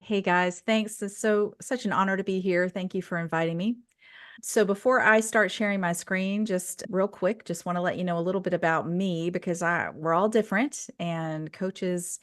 Hey guys, thanks. It's such an honor to be here. Thank you for inviting me. So before I start sharing my screen, just real quick, just want to let you know a little bit about me because we're all different and coaches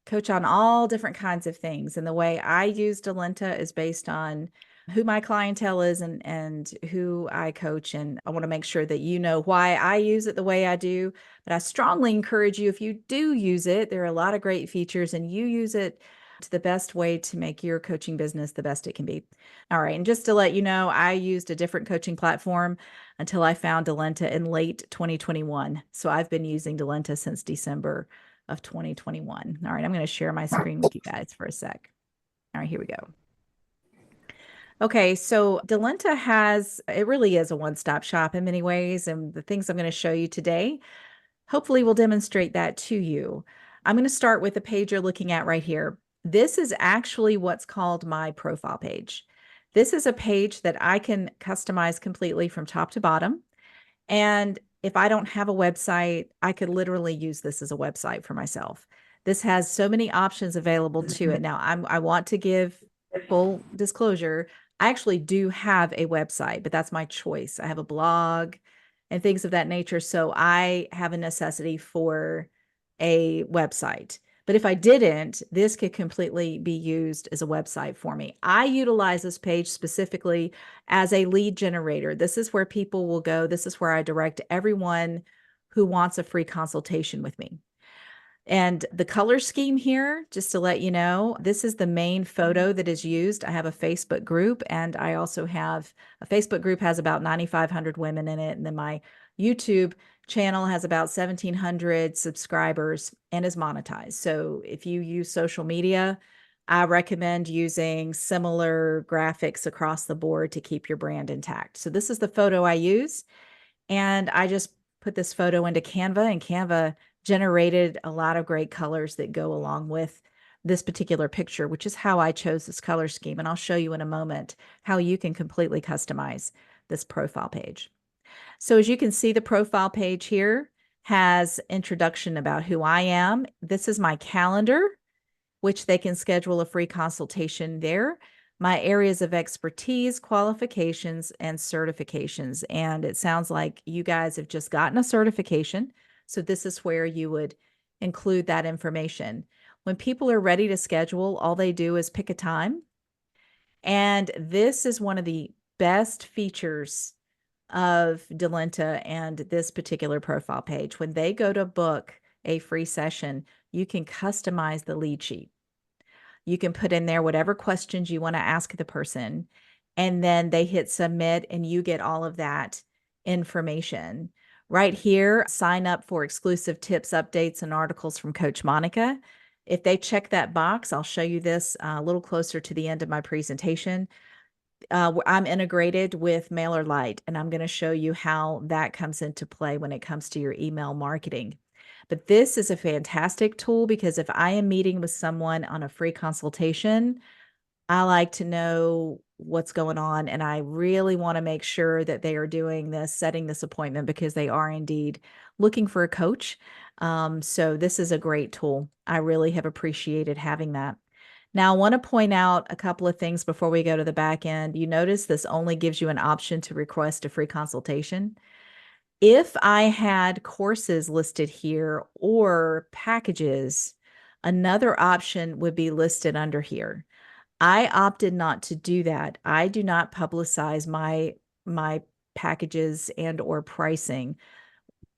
coach on all different kinds of things. And the way I use Delenta is based on who my clientele is and who I coach. And I want to make sure that you know why I use it the way I do. But I strongly encourage you, if you do use it, there are a lot of great features and you use it to the best way to make your coaching business the best it can be. All right. And just to let you know, I used a different coaching platform until I found Delenta in late 2021. So I've been using Delenta since December of 2021. All right, I'm going to share my screen with you guys for a sec. All right, here we go. Okay, so Delenta it really is a one-stop shop in many ways. And the things I'm going to show you today, hopefully will demonstrate that to you. I'm going to start with the page you're looking at right here. This is actually what's called my profile page. This is a page that I can customize completely from top to bottom. And if I don't have a website, I could literally use this as a website for myself. This has so many options available to it. Now, I want to give full disclosure. I actually do have a website, but that's my choice. I have a blog and things of that nature. So I have a necessity for a website. But if I didn't, this could completely be used as a website for me. I utilize this page specifically as a lead generator. This is where people will go. This is where I direct everyone who wants a free consultation with me. And the color scheme here, just to let you know, this is the main photo that is used. I have a Facebook group, and I also have a Facebook group has about 9,500 women in it. And then my YouTube channel has about 1,700 subscribers and is monetized. So if you use social media, I recommend using similar graphics across the board to keep your brand intact. So this is the photo I use. And I just put this photo into Canva, and Canva generated a lot of great colors that go along with this particular picture, which is how I chose this color scheme. And I'll show you in a moment how you can completely customize this profile page. So as you can see, the profile page here has introduction about who I am. This is my calendar, which they can schedule a free consultation there. My areas of expertise, qualifications, and certifications. And it sounds like you guys have just gotten a certification. So this is where you would include that information. When people are ready to schedule, all they do is pick a time. And this is one of the best features of Delenta and this particular profile page. When they go to book a free session, you can customize the lead sheet. You can put in there whatever questions you want to ask the person, and then they hit submit and you get all of that information. Right here, sign up for exclusive tips, updates, and articles from Coach Monica. If they check that box, I'll show you this a little closer to the end of my presentation. I'm integrated with MailerLite, and I'm going to show you how that comes into play when it comes to your email marketing. But this is a fantastic tool because if I am meeting with someone on a free consultation, I like to know what's going on. And I really want to make sure that they are doing this, setting this appointment because they are indeed looking for a coach. So this is a great tool. I really have appreciated having that. Now, I want to point out a couple of things before we go to the back end. You notice this only gives you an option to request a free consultation. If I had courses listed here or packages, another option would be listed under here. I opted not to do that. I do not publicize my packages and or pricing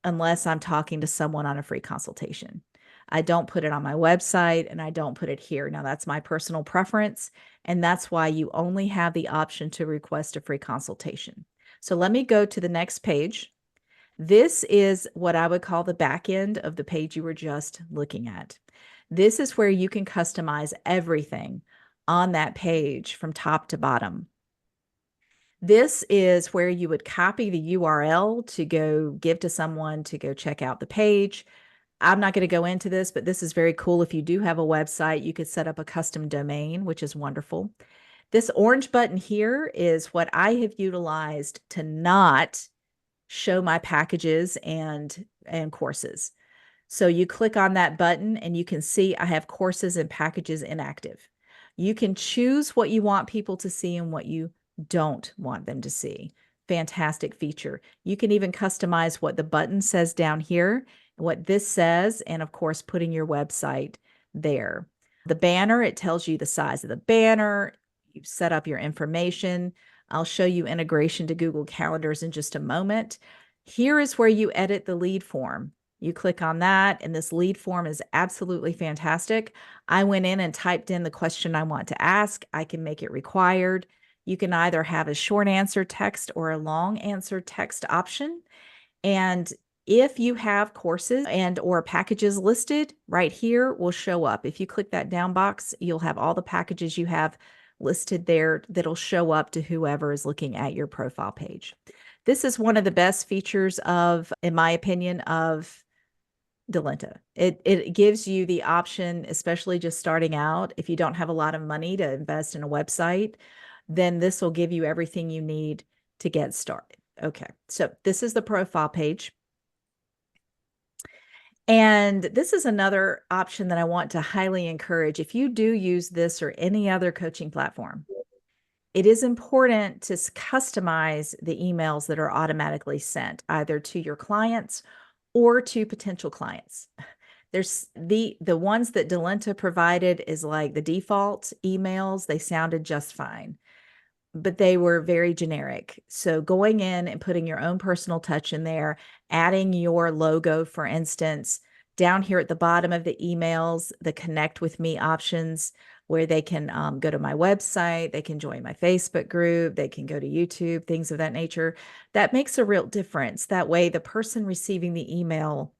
unless I'm talking to someone on a free consultation. I don't put it on my website and I don't put it here. Now, that's my personal preference, and that's why you only have the option to request a free consultation. So let me go to the next page. This is what I would call the back end of the page you were just looking at. This is where you can customize everything on that page from top to bottom. This is where you would copy the URL to go give to someone to go check out the page. I'm not going to go into this, but this is very cool. If you do have a website, you could set up a custom domain, which is wonderful. This orange button here is what I have utilized to not show my packages and courses. So you click on that button and you can see I have courses and packages inactive. You can choose what you want people to see and what you don't want them to see. Fantastic feature. You can even customize what the button says down here, what this says, and of course, putting your website there. The banner, it tells you the size of the banner. You set up your information. I'll show you integration to Google Calendars in just a moment. Here is where you edit the lead form. You click on that, and this lead form is absolutely fantastic. I went in and typed in the question I want to ask. I can make it required. You can either have a short answer text or a long answer text option. And if you have courses and or packages listed, right here will show up. If you click that down box, you'll have all the packages you have listed there that'll show up to whoever is looking at your profile page. This is one of the best features of, in my opinion, of Delenta. It gives you the option, especially just starting out, if you don't have a lot of money to invest in a website, then this will give you everything you need to get started. Okay, so this is the profile page. And this is another option that I want to highly encourage. If you do use this or any other coaching platform, it is important to customize the emails that are automatically sent either to your clients or to potential clients. There's the ones that Delenta provided is like the default emails. They sounded just fine, but they were very generic. So going in and putting your own personal touch in there, adding your logo, for instance, down here at the bottom of the emails, the connect with me options where they can go to my website, they can join my Facebook group, they can go to YouTube, things of that nature. That makes a real difference. That way, the person receiving the email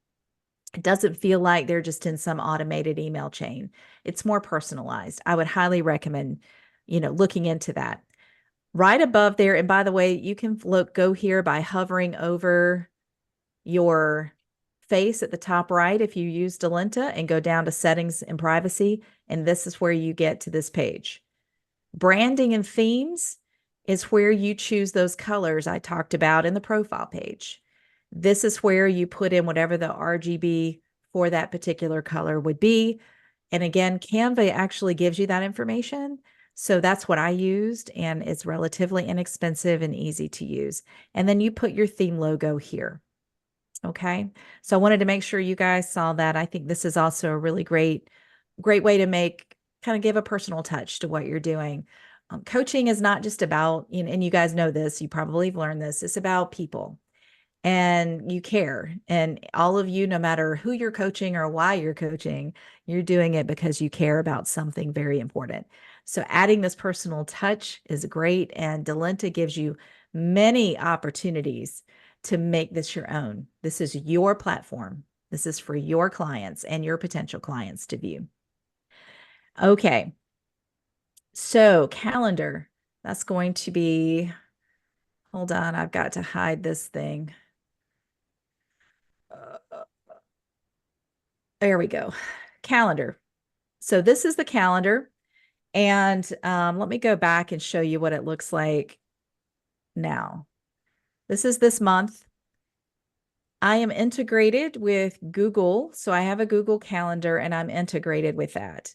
doesn't feel like they're just in some automated email chain. It's more personalized. I would highly recommend, looking into that. Right above there, and by the way, you can go here by hovering over your face at the top right if you use Delenta and go down to settings and privacy, and this is where you get to this page. Branding and themes is where you choose those colors I talked about in the profile page. This is where you put in whatever the RGB for that particular color would be. And again, Canva actually gives you that information. So that's what I used, and it's relatively inexpensive and easy to use. And then you put your theme logo here. Okay. So I wanted to make sure you guys saw that. I think this is also a really great way to kind of give a personal touch to what you're doing. Coaching is not just about, and you guys know this, you probably have learned this, it's about people. And you care. And all of you, no matter who you're coaching or why you're coaching, you're doing it because you care about something very important. So adding this personal touch is great. And Delenta gives you many opportunities to make this your own. This is your platform. This is for your clients and your potential clients to view. Okay. So calendar, that's going to be, hold on, I've got to hide this thing. There we go. Calendar. So this is the calendar. And let me go back and show you what it looks like now. This is this month. I am integrated with Google. So I have a Google Calendar and I'm integrated with that.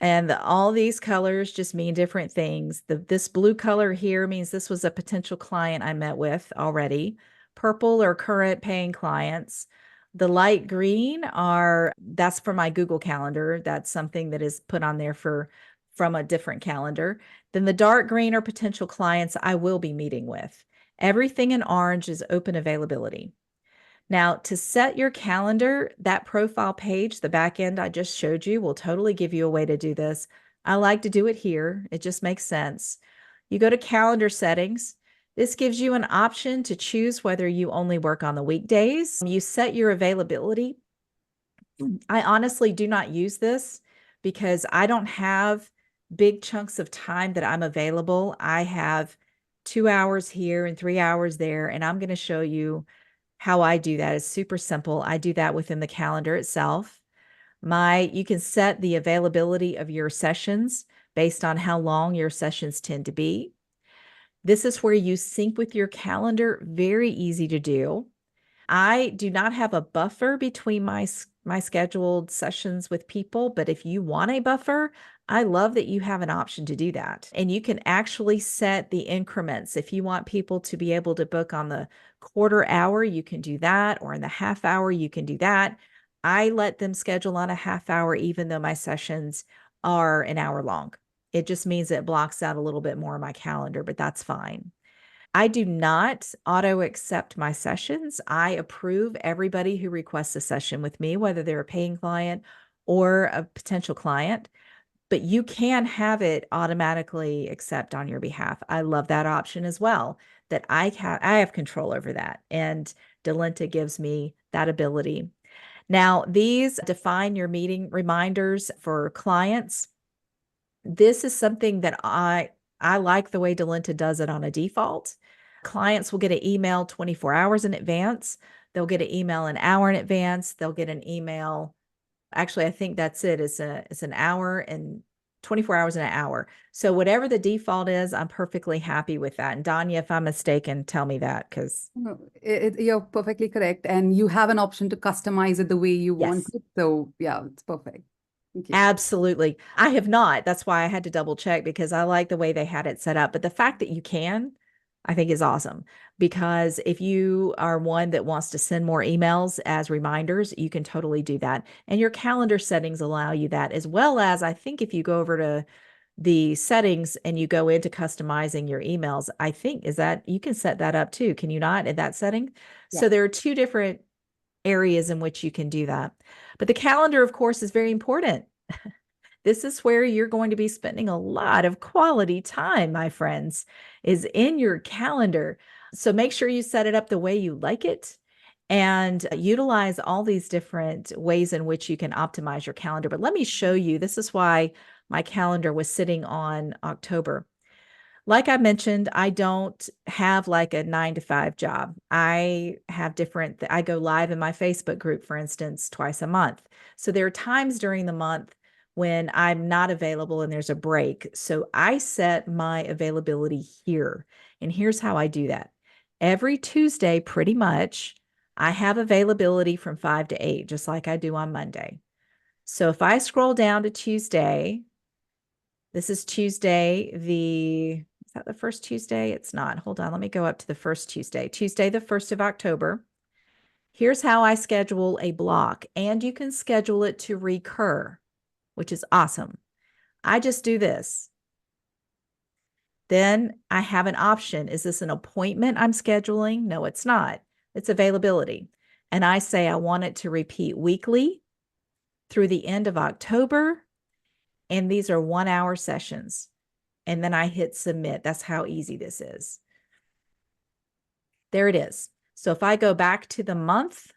And all these colors just mean different things. This blue color here means this was a potential client I met with already. Purple are current paying clients. The light green that's for my Google Calendar. That's something that is put on there from a different calendar. Then the dark green are potential clients I will be meeting with. Everything in orange is open availability. Now, to set your calendar, that profile page, the back end I just showed you, will totally give you a way to do this. I like to do it here. It just makes sense. You go to calendar settings. This gives you an option to choose whether you only work on the weekdays. You set your availability. I honestly do not use this because I don't have big chunks of time that I'm available. I have 2 hours here and 3 hours there, and I'm going to show you how I do that. It's super simple. I do that within the calendar itself. You can set the availability of your sessions based on how long your sessions tend to be. This is where you sync with your calendar. Very easy to do. I do not have a buffer between my scheduled sessions with people, but if you want a buffer, I love that you have an option to do that. And you can actually set the increments. If you want people to be able to book on the quarter hour, you can do that, or in the half hour, you can do that. I let them schedule on a half hour, even though my sessions are an hour long. It just means it blocks out a little bit more of my calendar, but that's fine. I do not auto accept my sessions. I approve everybody who requests a session with me, whether they're a paying client or a potential client, but you can have it automatically accept on your behalf. I love that option as well, that I have control over that. And Delenta gives me that ability. Now, these define your meeting reminders for clients. This is something that I like the way Delenta does it on a default. Clients will get an email 24 hours in advance. They'll get an email an hour in advance. They'll get an email. Actually, I think that's it. It's an hour and 24 hours in an hour. So whatever the default is, I'm perfectly happy with that. And Danya, if I'm mistaken, tell me that because No, you're perfectly correct. And you have an option to customize it the way you want yes. it. So yeah, it's perfect. Thank you. Absolutely. I have not. That's why I had to double check because I like the way they had it set up. But the fact that you can, I think is awesome because if you are one that wants to send more emails as reminders, you can totally do that. And your calendar settings allow you that, as well as I think if you go over to the settings and you go into customizing your emails, I think is that you can set that up too. Can you not in that setting? Yeah. So there are two different areas in which you can do that. But the calendar, of course, is very important. This is where you're going to be spending a lot of quality time, my friends, is in your calendar. So make sure you set it up the way you like it and utilize all these different ways in which you can optimize your calendar. But let me show you, this is why my calendar was sitting on October. Like I mentioned, I don't have like a 9 to 5 job. I have I go live in my Facebook group, for instance, twice a month. So there are times during the month when I'm not available and there's a break. So I set my availability here. And here's how I do that. Every Tuesday, pretty much, I have availability from 5 to 8, just like I do on Monday. So if I scroll down to Tuesday, this is Tuesday, is that the first Tuesday? It's not. Hold on. Let me go up to the first Tuesday. Tuesday, the 1st of October. Here's how I schedule a block, and you can schedule it to recur, which is awesome. I just do this. Then I have an option. Is this an appointment I'm scheduling? No, it's not. It's availability. And I say I want it to repeat weekly through the end of October. And these are 1 hour sessions. And then I hit submit. That's how easy this is. There it is. So if I go back to the month,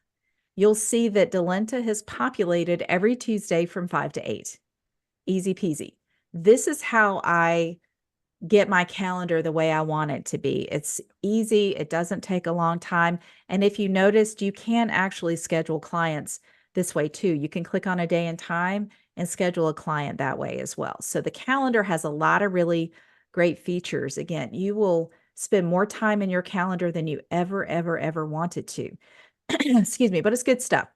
you'll see that Delenta has populated every Tuesday from 5 to 8. Easy peasy. This is how I get my calendar the way I want it to be. It's easy. It doesn't take a long time. And if you noticed, you can actually schedule clients this way too. You can click on a day and time and schedule a client that way as well. So the calendar has a lot of really great features. Again, you will spend more time in your calendar than you ever wanted to. Excuse me, but it's good stuff.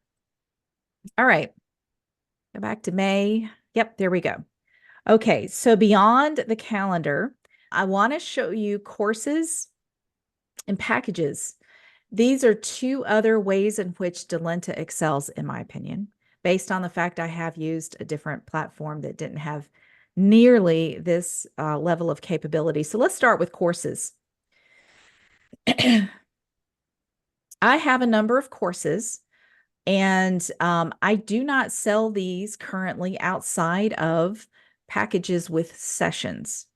All right. Go back to May. Yep, there we go. Okay, so beyond the calendar, I want to show you courses and packages. These are two other ways in which Delenta excels, in my opinion, based on the fact I have used a different platform that didn't have nearly this level of capability. So let's start with courses. I have a number of courses, and I do not sell these currently outside of packages with sessions.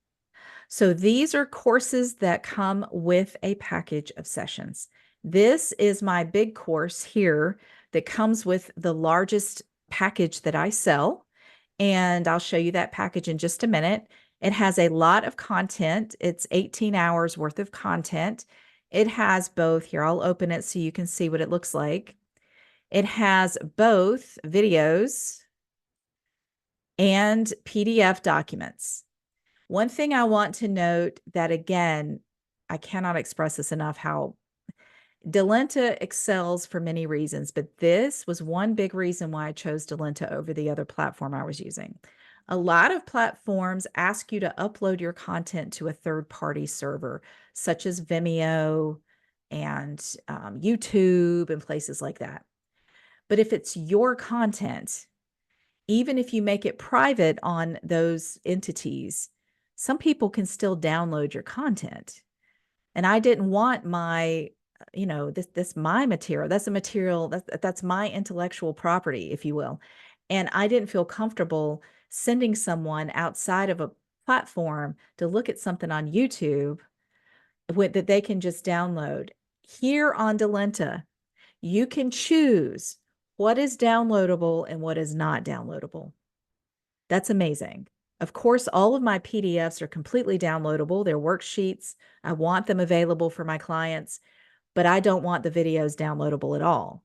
So these are courses that come with a package of sessions. This is my big course here that comes with the largest package that I sell. And I'll show you that package in just a minute. It has a lot of content. It's 18 hours worth of content. It has both, here, I'll open it so you can see what it looks like. It has both videos and PDF documents. One thing I want to note that, again, I cannot express this enough, how Delenta excels for many reasons, but this was one big reason why I chose Delenta over the other platform I was using. A lot of platforms ask you to upload your content to a third-party server, such as Vimeo and YouTube and places like that. But if it's your content, even if you make it private on those entities, some people can still download your content. And I didn't want my, this my material. That's a material that's my intellectual property, if you will. And I didn't feel comfortable sending someone outside of a platform to look at something on YouTube that they can just download. Here on Delenta, you can choose what is downloadable and what is not downloadable. That's amazing. Of course, all of my PDFs are completely downloadable. They're worksheets. I want them available for my clients, but I don't want the videos downloadable at all.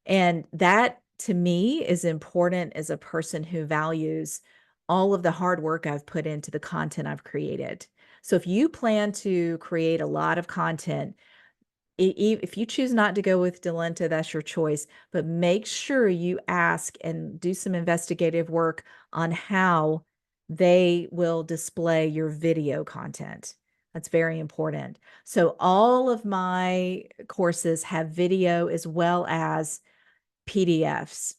And that to me is important as a person who values all of the hard work I've put into the content I've created. So if you plan to create a lot of content, if you choose not to go with Delenta, that's your choice, but make sure you ask and do some investigative work on how they will display your video content. That's very important. So all of my courses have video as well as PDFs.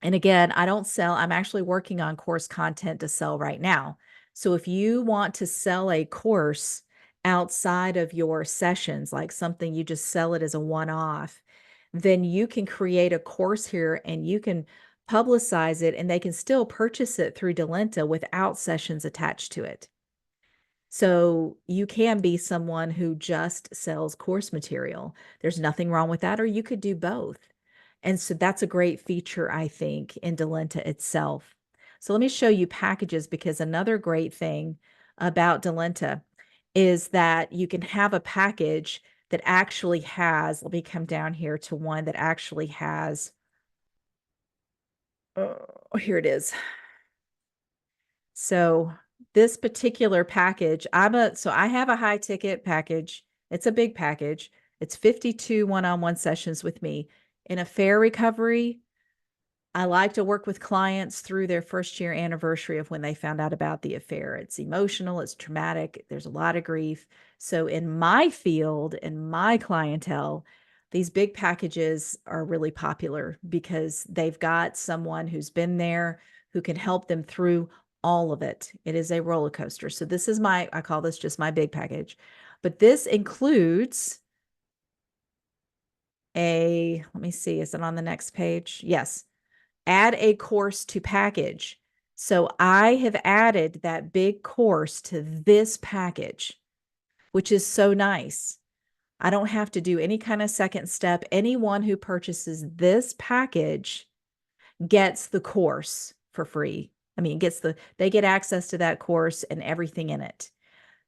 And again, I don't sell, I'm actually working on course content to sell right now. So if you want to sell a course outside of your sessions, like something you just sell it as a one-off, then you can create a course here and you can publicize it and they can still purchase it through Delenta without sessions attached to it. So you can be someone who just sells course material. There's nothing wrong with that, or you could do both. And so that's a great feature, I think, in Delenta itself. So let me show you packages, because another great thing about Delenta is that you can have a package that actually has, let me come down here to one that actually has, oh, here it is. So this particular package, so I have a high ticket package. It's a big package. It's 52 one-on-one sessions with me. In affair recovery, I like to work with clients through their first year anniversary of when they found out about the affair. It's emotional, it's traumatic, there's a lot of grief. So in my field, in my clientele, these big packages are really popular because they've got someone who's been there who can help them through all of it. It is a roller coaster. So this is I call this just my big package. But this includes let me see, is it on the next page? Yes. Add a course to package. So I have added that big course to this package, which is so nice. I don't have to do any kind of second step. Anyone who purchases this package gets the course for free. I mean, they get access to that course and everything in it,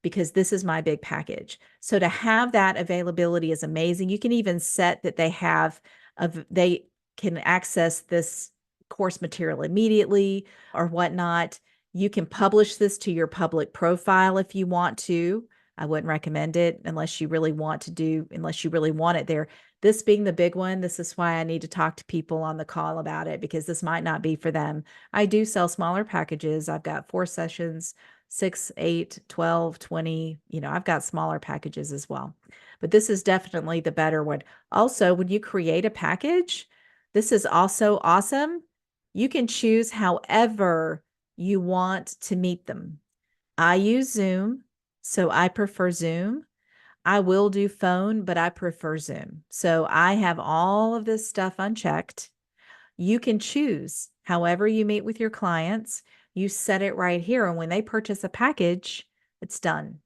because this is my big package. So to have that availability is amazing. You can even set that they can access this course material immediately or whatnot. You can publish this to your public profile if you want to. I wouldn't recommend it unless you really want it there. This being the big one, this is why I need to talk to people on the call about it, because this might not be for them. I do sell smaller packages. I've got 4 sessions, 6, 8, 12, 20. I've got smaller packages as well. But this is definitely the better one. Also, when you create a package, this is also awesome. You can choose however you want to meet them. I use Zoom, so I prefer Zoom. I will do phone, but I prefer Zoom. So I have all of this stuff unchecked. You can choose however you meet with your clients. You set it right here. And when they purchase a package, it's done.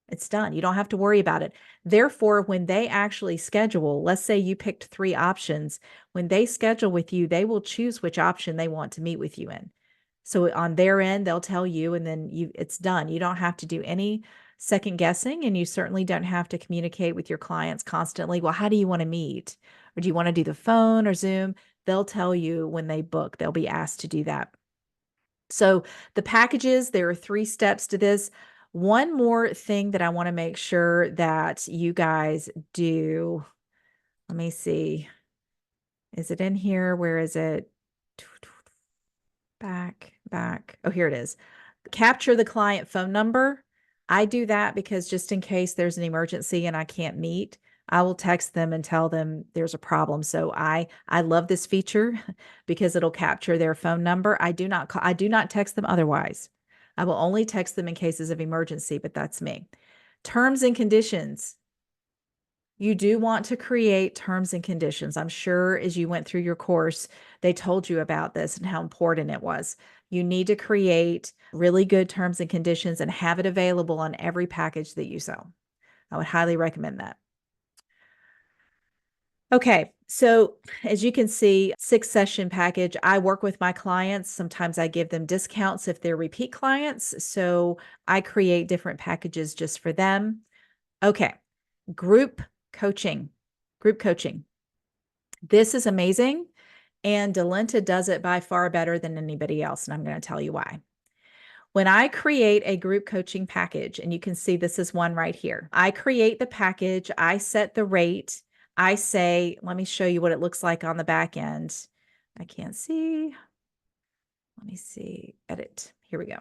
It's done. You don't have to worry about it. Therefore, when they actually schedule, let's say you picked 3 options, when they schedule with you, they will choose which option they want to meet with you in. So on their end, they'll tell you, and then it's done. You don't have to do any second guessing, and you certainly don't have to communicate with your clients constantly. Well, how do you want to meet? Or do you want to do the phone or Zoom? They'll tell you when they book. They'll be asked to do that. So the packages, there are 3 steps to this. One more thing that I want to make sure that you guys do. Let me see. Is it in here? Where is it? Back. back. Oh, here it is. Capture the client phone number. I do that because just in case there's an emergency and I can't meet, I will text them and tell them there's a problem. So I love this feature because it'll capture their phone number. I do not text them otherwise. I will only text them in cases of emergency, but that's me. Terms and conditions. You do want to create terms and conditions. I'm sure as you went through your course, they told you about this and how important it was. You need to create really good terms and conditions and have it available on every package that you sell. I would highly recommend that. Okay, so as you can see, 6-session package. I work with my clients. Sometimes I give them discounts if they're repeat clients. So I create different packages just for them. Okay, group coaching. Group coaching. This is amazing. And Delenta does it by far better than anybody else. And I'm going to tell you why. When I create a group coaching package, and you can see this is one right here, I create the package, I set the rate, I say, let me show you what it looks like on the back end. I can't see. Let me see, edit. Here we go.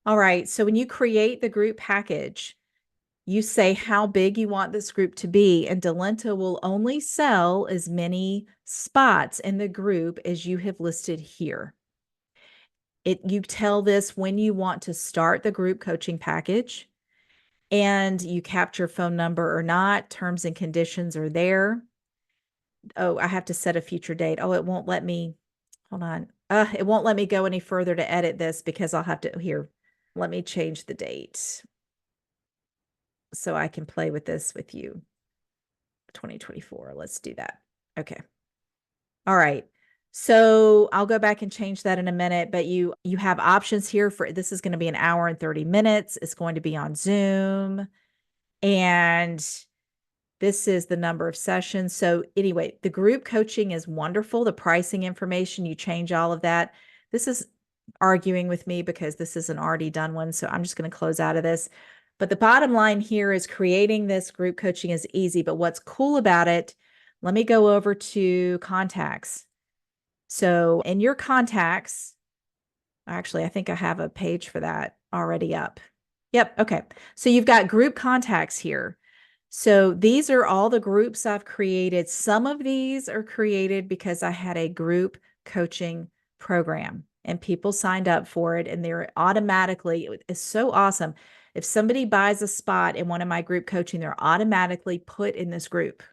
All right, so when you create the group package, you say how big you want this group to be, and Delenta will only sell as many spots in the group as you have listed here. You tell this when you want to start the group coaching package, and you capture phone number or not. Terms and conditions are there. Oh, I have to set a future date. Oh, it won't let me. Hold on. It won't let me go any further to edit this because I'll have to here. Let me change the date so I can play with this with you. 2024. Let's do that. Okay. All right. So I'll go back and change that in a minute, but you have options here for this is going to be an hour and 30 minutes. It's going to be on Zoom. And this is the number of sessions. So anyway, the group coaching is wonderful. The pricing information, you change all of that. This is arguing with me because this is an already done one. So I'm just going to close out of this. But the bottom line here is creating this group coaching is easy. But what's cool about it, let me go over to contacts. So in your contacts, actually, I think I have a page for that already up. Yep. Okay. So you've got group contacts here. So these are all the groups I've created. Some of these are created because I had a group coaching program and people signed up for it, and they're automatically, it's so awesome. If somebody buys a spot in one of my group coaching, they're automatically put in this group.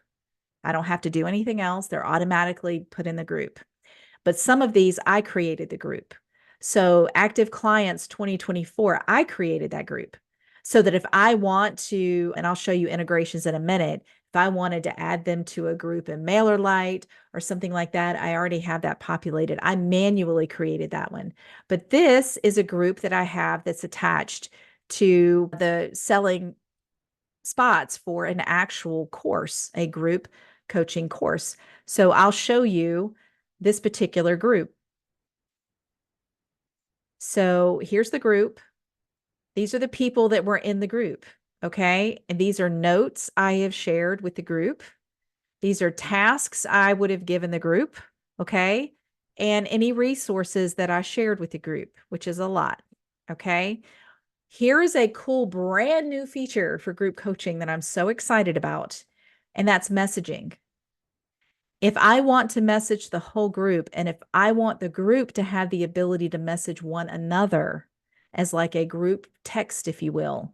I don't have to do anything else. They're automatically put in the group. But some of these, I created the group. So Active Clients 2024, I created that group so that if I want to, and I'll show you integrations in a minute, if I wanted to add them to a group in MailerLite or something like that, I already have that populated. I manually created that one. But this is a group that I have that's attached to the selling spots for an actual course, a group coaching course. So I'll show you this particular group. So here's the group. These are the people that were in the group. Okay. And these are notes I have shared with the group. These are tasks I would have given the group. Okay. And any resources that I shared with the group, which is a lot. Okay. Here is a cool brand new feature for group coaching that I'm so excited about, and that's messaging. If I want to message the whole group, and if I want the group to have the ability to message one another as like a group text, if you will,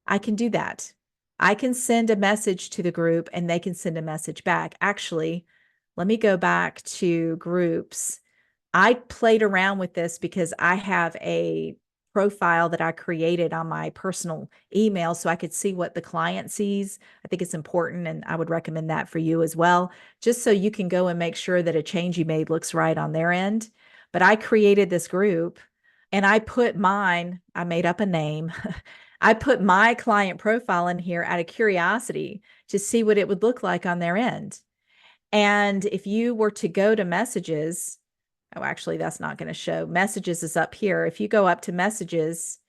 I can do that. I can send a message to the group and they can send a message back. Actually, let me go back to groups. I played around with this because I have a profile that I created on my personal email so I could see what the client sees. I think it's important, and I would recommend that for you as well, just so you can go and make sure that a change you made looks right on their end. But I created this group and I put mine, I made up a name. I put my client profile in here out of curiosity to see what it would look like on their end. And if you were to go to messages, oh, actually, that's not going to show. Messages is up here. If you go up to messages,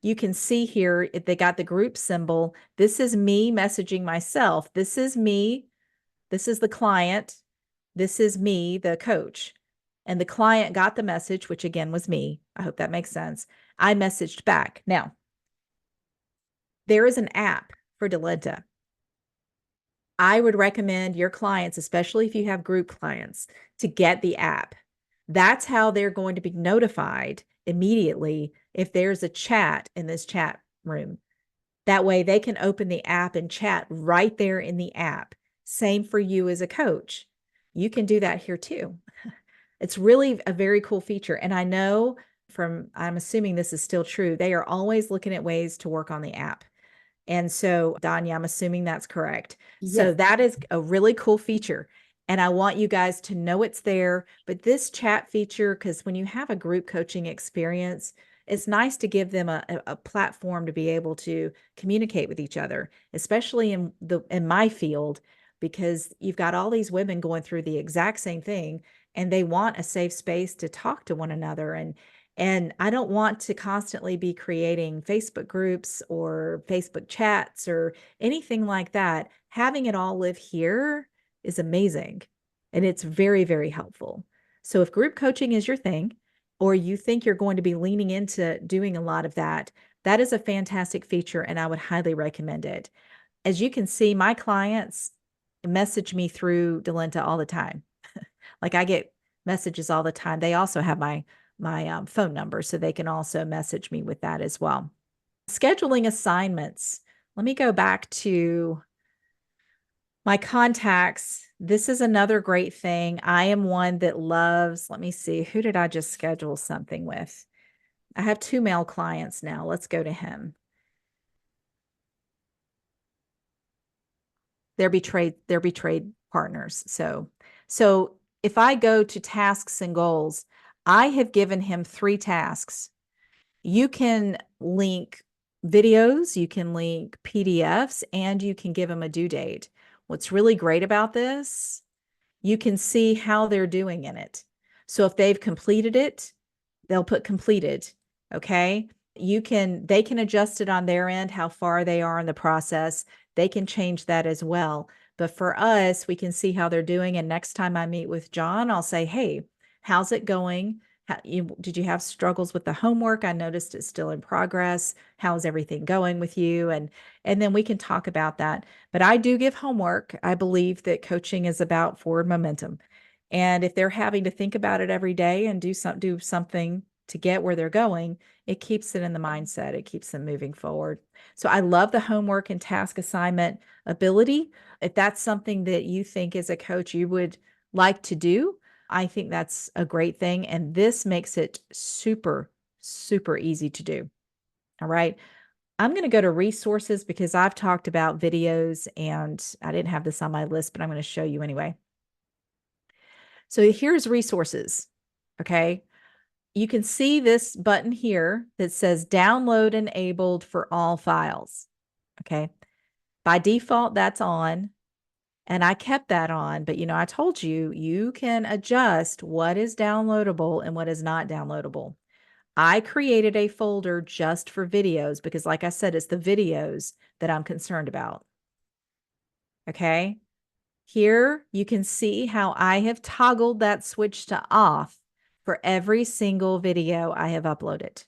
you can see here, if they got the group symbol, this is me messaging myself. This is me. This is the client. This is me, the coach. and the client got the message, which again was me. I hope that makes sense. I messaged back. Now, there is an app for Delenta. I would recommend your clients, especially if you have group clients, to get the app. That's how they're going to be notified immediately if there's a chat in this chat room. That way they can open the app and chat right there in the app. Same for you as a coach. You can do that here too. It's really a very cool feature. And I know I'm assuming this is still true, they are always looking at ways to work on the app. And so, Danya, I'm assuming that's correct. So Yes. that is a really cool feature. And I want you guys to know it's there. But this chat feature, because when you have a group coaching experience, it's nice to give them a platform to be able to communicate with each other, especially in my field, because you've got all these women going through the exact same thing and they want a safe space to talk to one another. And I don't want to constantly be creating Facebook groups or Facebook chats or anything like that. Having it all live here is amazing. And it's very, very helpful. So if group coaching is your thing, or you think you're going to be leaning into doing a lot of that, that is a fantastic feature and I would highly recommend it. As you can see, my clients message me through Delenta all the time. Like I get messages all the time. They also have my phone number, so they can also message me with that as well. Scheduling assignments. Let me go back to my contacts. This is another great thing. I am one that loves, let me see, who did I just schedule something with? I have 2 male clients now. Let's go to him. They're betrayed partners. So if I go to tasks and goals, I have given him 3 tasks. You can link videos, you can link PDFs, and you can give them a due date. What's really great about this, you can see how they're doing in it. So if they've completed it, they'll put completed. Okay. They can adjust it on their end, how far they are in the process. They can change that as well. But for us, we can see how they're doing. And next time I meet with John, I'll say, hey, how's it going? Did you have struggles with the homework? I noticed it's still in progress. How's everything going with you? And then we can talk about that. But I do give homework. I believe that coaching is about forward momentum. And if they're having to think about it every day and do something to get where they're going, it keeps it in the mindset. It keeps them moving forward. So I love the homework and task assignment ability. If that's something that you think as a coach you would like to do, I think that's a great thing. And this makes it super, super easy to do. All right. I'm going to go to resources because I've talked about videos and I didn't have this on my list, but I'm going to show you anyway. So here's resources. Okay. You can see this button here that says download enabled for all files. Okay. By default, that's on. And I kept that on, but I told you, you can adjust what is downloadable and what is not downloadable. I created a folder just for videos because, like I said, it's the videos that I'm concerned about. Okay. Here you can see how I have toggled that switch to off for every single video I have uploaded.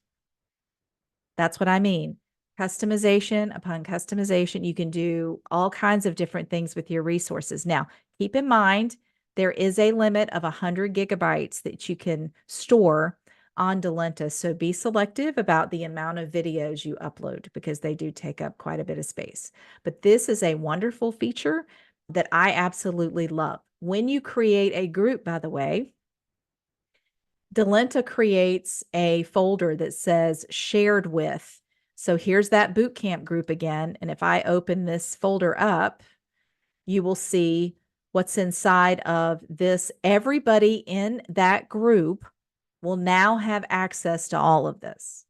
That's what I mean. Customization upon customization. You can do all kinds of different things with your resources. Now, keep in mind, there is a limit of 100 gigabytes that you can store on Delenta. So be selective about the amount of videos you upload because they do take up quite a bit of space. But this is a wonderful feature that I absolutely love. When you create a group, by the way, Delenta creates a folder that says shared with. So here's that bootcamp group again. And if I open this folder up, you will see what's inside of this. Everybody in that group will now have access to all of this.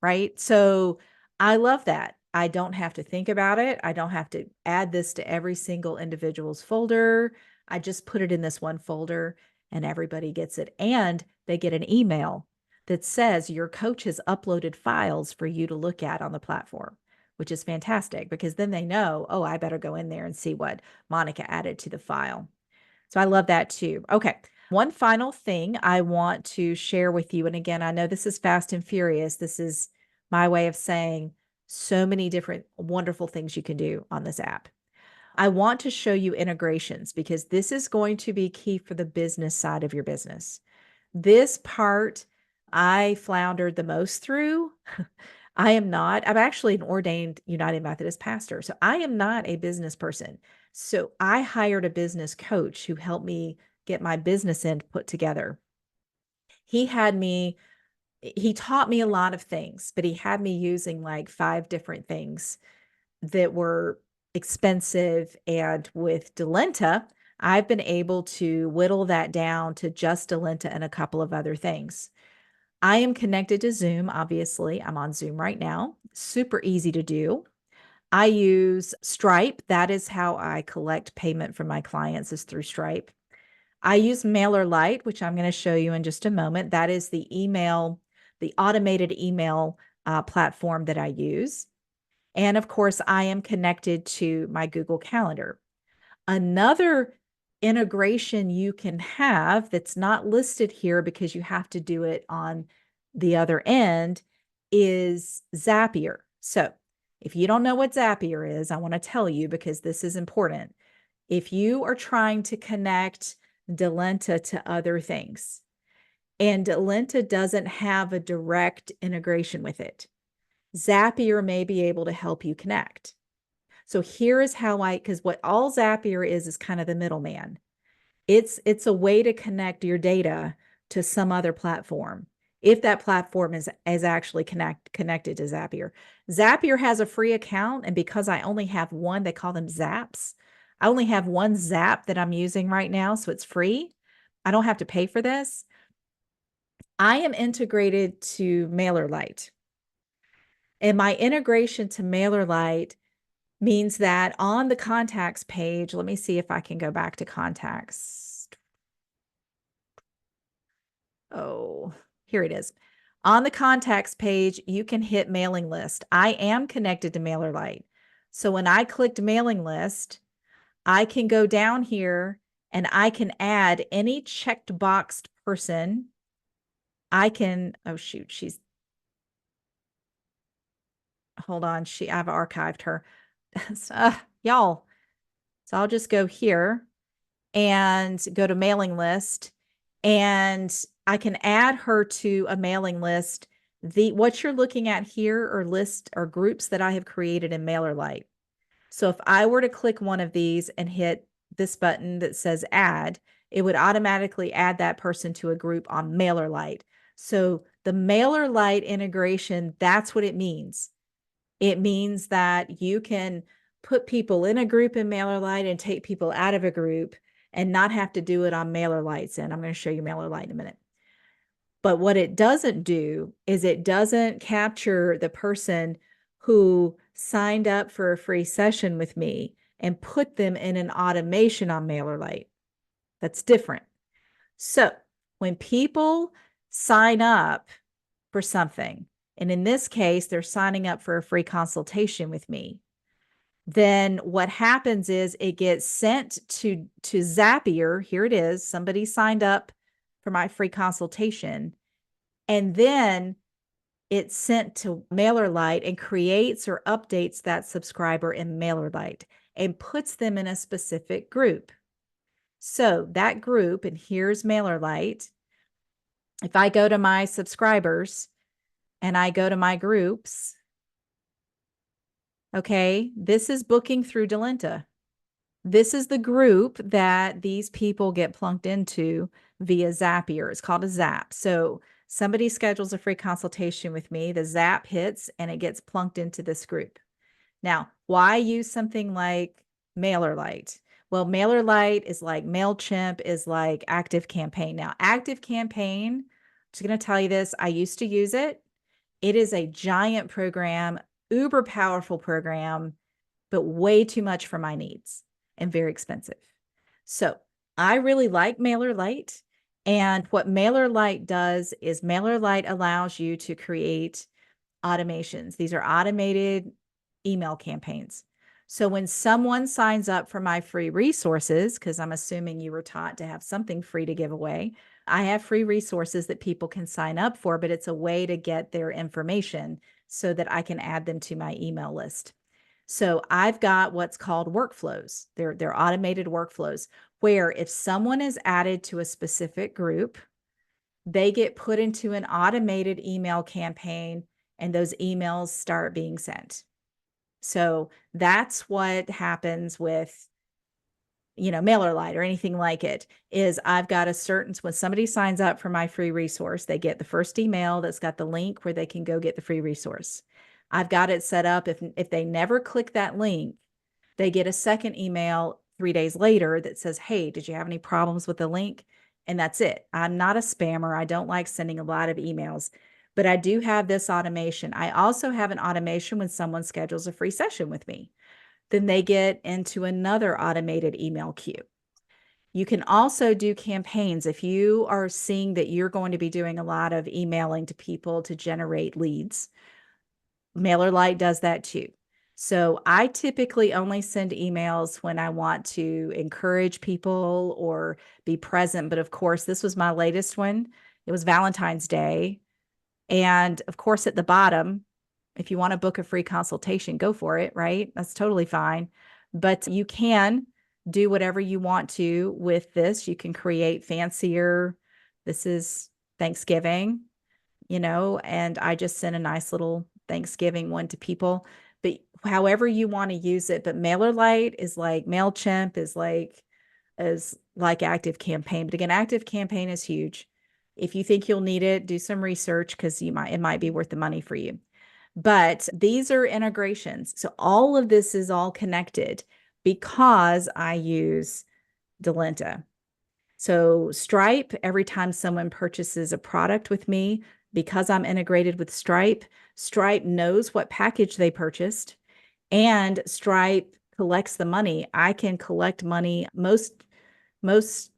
Right? So I love that. I don't have to think about it. I don't have to add this to every single individual's folder. I just put it in this one folder and everybody gets it. And they get an email that says your coach has uploaded files for you to look at on the platform, which is fantastic because then they know, oh, I better go in there and see what Monica added to the file. So I love that too. Okay. One final thing I want to share with you. And again, I know this is fast and furious. This is my way of saying so many different wonderful things you can do on this app. I want to show you integrations because this is going to be key for the business side of your business. This part I floundered the most through. I'm actually an ordained United Methodist pastor. So I am not a business person. So I hired a business coach who helped me get my business end put together. He had me, he taught me a lot of things, but he had me using like 5 different things that were expensive. And with Delenta, I've been able to whittle that down to just Delenta and a couple of other things. I am connected to Zoom, obviously. I'm on Zoom right now. Super easy to do. I use Stripe. That is how I collect payment from my clients is through Stripe. I use MailerLite, which I'm going to show you in just a moment. That is the email, the automated email platform that I use. And of course, I am connected to my Google Calendar. Another integration you can have that's not listed here because you have to do it on the other end is Zapier. So if you don't know what Zapier is, I want to tell you because this is important. If you are trying to connect Delenta to other things and Delenta doesn't have a direct integration with it, Zapier may be able to help you connect. So here is how because what all Zapier is kind of the middleman. It's a way to connect your data to some other platform. If that platform is actually connected to Zapier. Zapier has a free account, and because I only have one, they call them Zaps. I only have one Zap that I'm using right now, so it's free. I don't have to pay for this. I am integrated to MailerLite. And my integration to MailerLite means that on the contacts page, let me see if I can go back to contacts. Oh, here it is. On the contacts page, you can hit mailing list. I am connected to MailerLite. So when I clicked mailing list, I can go down here and I can add any checked boxed person. I can, oh shoot, hold on, I've archived her. Y'all. So I'll just go here and go to mailing list, and I can add her to a mailing list. What you're looking at here are lists or groups that I have created in MailerLite. So if I were to click one of these and hit this button that says add, it would automatically add that person to a group on MailerLite. So the MailerLite integration, that's what it means. It means that you can put people in a group in MailerLite and take people out of a group and not have to do it on MailerLite's end. I'm going to show you MailerLite in a minute. But what it doesn't do is it doesn't capture the person who signed up for a free session with me and put them in an automation on MailerLite. That's different. So when people sign up for something, and in this case, they're signing up for a free consultation with me, then what happens is it gets sent to Zapier. Here it is. Somebody signed up for my free consultation. And then it's sent to MailerLite and creates or updates that subscriber in MailerLite and puts them in a specific group. So that group, and here's MailerLite. If I go to my subscribers and I go to my groups, okay, this is booking through Delenta. This is the group that these people get plunked into via Zapier. It's called a Zap. So somebody schedules a free consultation with me, the Zap hits, and it gets plunked into this group. Now, why use something like MailerLite? Well, MailerLite is like MailChimp, is like ActiveCampaign. Now, ActiveCampaign, I'm just going to tell you this, I used to use it. It is a giant program, uber powerful program, but way too much for my needs and very expensive. So I really like MailerLite. And what MailerLite does is MailerLite allows you to create automations. These are automated email campaigns. So when someone signs up for my free resources, because I'm assuming you were taught to have something free to give away, I have free resources that people can sign up for, but it's a way to get their information so that I can add them to my email list. So I've got what's called workflows. They're automated workflows where if someone is added to a specific group, they get put into an automated email campaign and those emails start being sent. So that's what happens with, MailerLite or anything like it. Is I've got a certain, when somebody signs up for my free resource, they get the first email that's got the link where they can go get the free resource. I've got it set up. If they never click that link, they get a second email 3 days later that says, "Hey, did you have any problems with the link?" And that's it. I'm not a spammer. I don't like sending a lot of emails, but I do have this automation. I also have an automation when someone schedules a free session with me. Then they get into another automated email queue. You can also do campaigns. If you are seeing that you're going to be doing a lot of emailing to people to generate leads, MailerLite does that too. So I typically only send emails when I want to encourage people or be present. But of course, this was my latest one. It was Valentine's Day. And of course, at the bottom, if you want to book a free consultation, go for it, right? That's totally fine. But you can do whatever you want to with this. You can create fancier. This is Thanksgiving, and I just sent a nice little Thanksgiving one to people. But however you want to use it, but MailerLite is like MailChimp is like Active Campaign. But again, Active Campaign is huge. If you think you'll need it, do some research because it might be worth the money for you. But these are integrations. So all of this is all connected because I use Delenta. So Stripe, every time someone purchases a product with me, because I'm integrated with Stripe, Stripe knows what package they purchased and Stripe collects the money. I can collect money. Most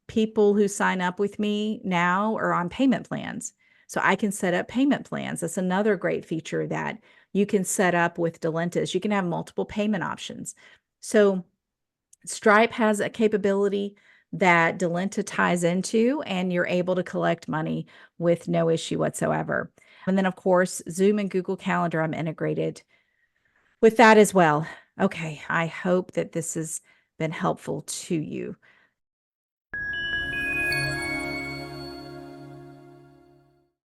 people who sign up with me now are on payment plans. So I can set up payment plans. That's another great feature that you can set up with Delentas. You can have multiple payment options. So Stripe has a capability that Delenta ties into, and you're able to collect money with no issue whatsoever. And then, of course, Zoom and Google Calendar, I'm integrated with that as well. Okay, I hope that this has been helpful to you.